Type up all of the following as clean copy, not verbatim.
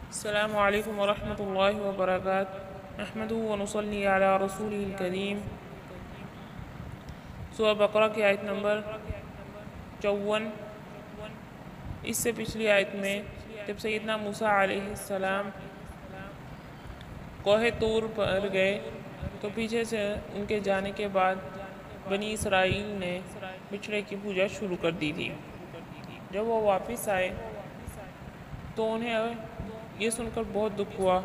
السلام علیکم ورحمۃ اللہ وبرکاتہ نحمدہ ونصلی علی رسولہ الکریم۔ سورہ بقرہ کی آیت نمبر 54۔ اس سے پچھلی آیت میں جب سیدنا موسیٰ علیہ السلام کوہ طور پر گئے تو پیچھے سے ان کے جانے کے بعد بنی اسرائیل نے بچھڑے کی پوجا شروع کر دی تھی۔ جب وہ واپس آئے تو انہیں یہ سن کر بہت دکھ ہوا،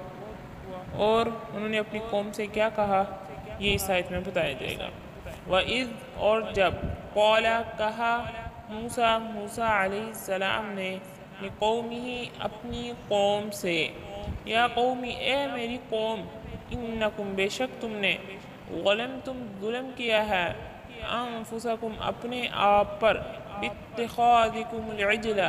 اور انہوں نے اپنی قوم سے کیا کہا یہ اس آیت میں بتایا جائے گا۔ وَإِذْ اور جب قَالَ کہا موسیٰ علیہ السلام نے لِقَوْمِهِ اپنی قوم سے، یا قومی اے میری قوم، اِنَّکُم بے شک تم نے ظلمتم ظلم کیا ہے، انفسکم اپنے آپ پر، باتخاذکم العجل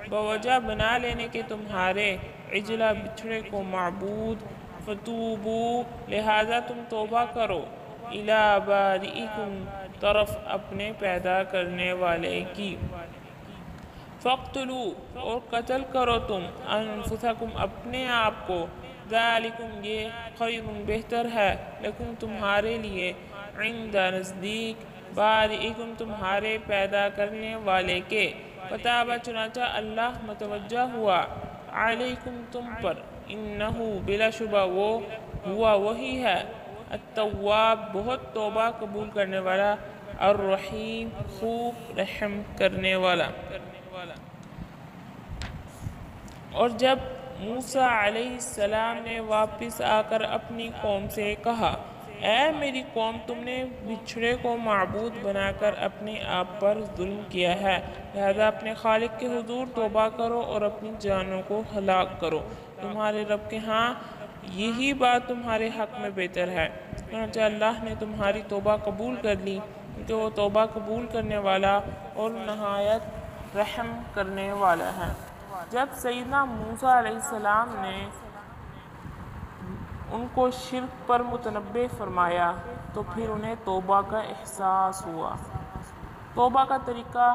بوجہ بنا لینے کے تمہارے، عجلہ بچھڑے کو معبود، فتوبو لہذا تم توبہ کرو، الی بارئکم طرف اپنے پیدا کرنے والے کی، فاقتلوا اور قتل کرو تم، انفسکم اپنے آپ کو، ذالکم یہ خیر بہتر ہے، لکم تمہارے لیے، عند نزدیک، بارئکم تمہارے پیدا کرنے والے کے، فتاب چنانچہ اللہ متوجہ ہوا، علیکم تم پر، انہو بلا شبہ وہ ہوا وہی ہے، التواب بہت توبہ قبول کرنے والا، الرحیم خوب رحم کرنے والا۔ اور جب موسیٰ علیہ السلام نے واپس آ کر اپنی قوم سے کہا، اے میری قوم، تم نے بچھڑے کو معبود بنا کر اپنے آپ پر ظلم کیا ہے، لہذا اپنے خالق کے حضور توبہ کرو اور اپنی جانوں کو ہلاک کرو، تمہارے رب کے ہاں یہی بات تمہارے حق میں بہتر ہے۔ چنانچہ اللہ نے تمہاری توبہ قبول کر لی، کیونکہ وہ توبہ قبول کرنے والا اور نہایت رحم کرنے والا ہے۔ جب سیدنا موسیٰ علیہ السلام نے ان کو شرک پر متنبہ فرمایا تو پھر انہیں توبہ کا احساس ہوا۔ توبہ کا طریقہ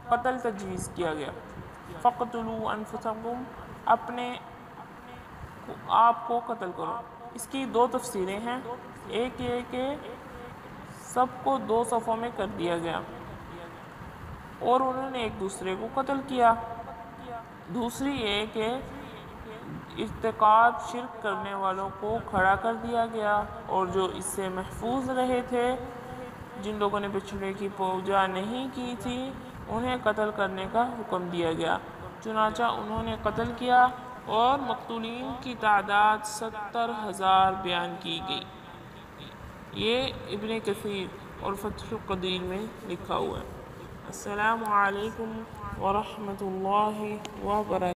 قتل تجویز کیا گیا۔ فَاقْتُلُوا أَنفُسَكُمْ اپنے آپ کو قتل کرو۔ اس کی دو تفسیریں ہیں، ایک یہ کہ سب کو دو صفوں میں کر دیا گیا اور انہوں نے ایک دوسرے کو قتل کیا، دوسری یہ کہ ارتکاب شرک کرنے والوں کو کھڑا کر دیا گیا، اور جو اس سے محفوظ رہے تھے، جن لوگوں نے بچھڑے کی پوجا نہیں کی تھی، انہیں قتل کرنے کا حکم دیا گیا، چنانچہ انہوں نے قتل کیا، اور مقتولین کی تعداد 70,000 بیان کی گئی۔ یہ ابن کثیر اور فتح القدیر میں لکھا ہوا ہے۔ السلام علیکم ورحمۃ اللہ وبرکاتہ۔